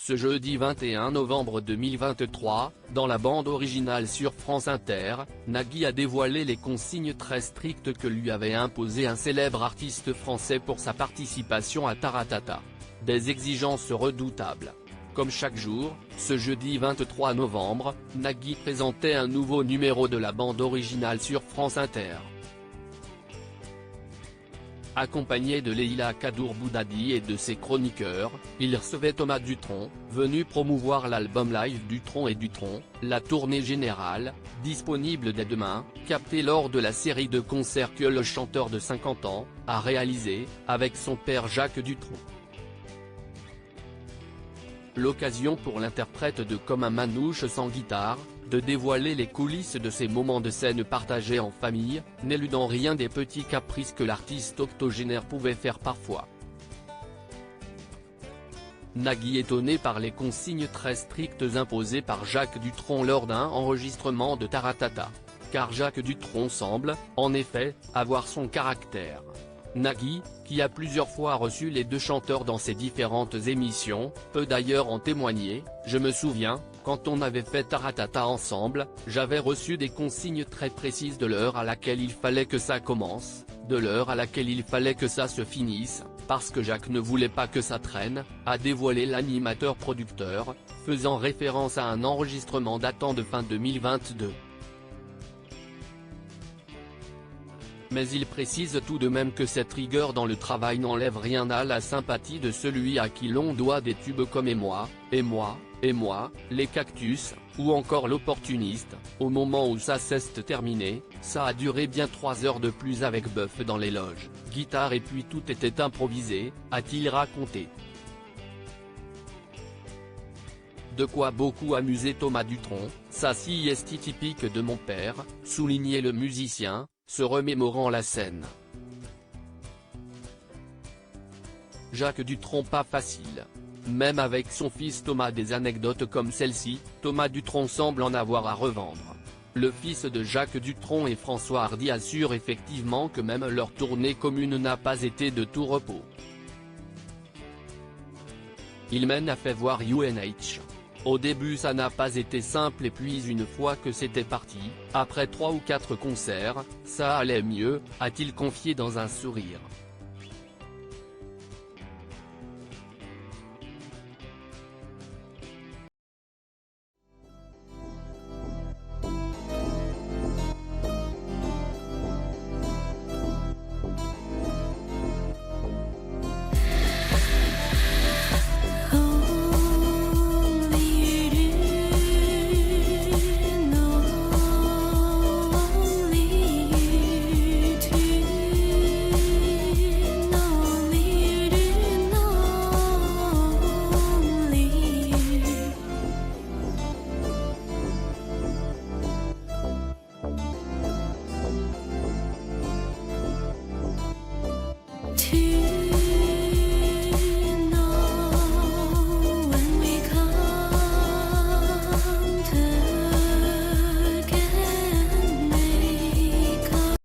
Ce jeudi 21 novembre 2023, dans la bande originale sur France Inter, Nagui a dévoilé les consignes très strictes que lui avait imposées un célèbre artiste français pour sa participation à Taratata. Des exigences redoutables. Comme chaque jour, ce jeudi 23 novembre, Nagui présentait un nouveau numéro de la bande originale sur France Inter. Accompagné de Leïla Kadour-Boudadi et de ses chroniqueurs, il recevait Thomas Dutronc, venu promouvoir l'album live Dutronc et Dutronc, la tournée générale, disponible dès demain, captée lors de la série de concerts que le chanteur de 50 ans a réalisé, avec son père Jacques Dutronc. L'occasion pour l'interprète de Comme un manouche sans guitare, de dévoiler les coulisses de ces moments de scène partagés en famille, n'éludant rien des petits caprices que l'artiste octogénaire pouvait faire parfois. Nagui étonné par les consignes très strictes imposées par Jacques Dutronc lors d'un enregistrement de Taratata. Car Jacques Dutronc semble, en effet, avoir son caractère. Nagui, qui a plusieurs fois reçu les deux chanteurs dans ses différentes émissions, peut d'ailleurs en témoigner. Je me souviens, quand on avait fait Taratata ensemble, j'avais reçu des consignes très précises de l'heure à laquelle il fallait que ça commence, de l'heure à laquelle il fallait que ça se finisse, parce que Jacques ne voulait pas que ça traîne, a dévoilé l'animateur-producteur, faisant référence à un enregistrement datant de fin 2022. Mais il précise tout de même que cette rigueur dans le travail n'enlève rien à la sympathie de celui à qui l'on doit des tubes comme Et moi, et moi, et moi, Les Cactus, ou encore L'Opportuniste. Au moment où ça s'est terminé, ça a duré bien 3 heures de plus avec Bœuf dans les loges, guitare et puis tout était improvisé, a-t-il raconté. De quoi beaucoup amuser Thomas Dutronc, ça si est typique de mon père, soulignait le musicien, se remémorant la scène. Jacques Dutronc pas facile. Même avec son fils Thomas, des anecdotes comme celle-ci, Thomas Dutronc semble en avoir à revendre. Le fils de Jacques Dutronc et François Hardy assure effectivement que même leur tournée commune n'a pas été de tout repos. Il mène a fait voir UNH. Au début ça n'a pas été simple et puis une fois que c'était parti, après 3 ou 4 concerts, ça allait mieux, a-t-il confié dans un sourire.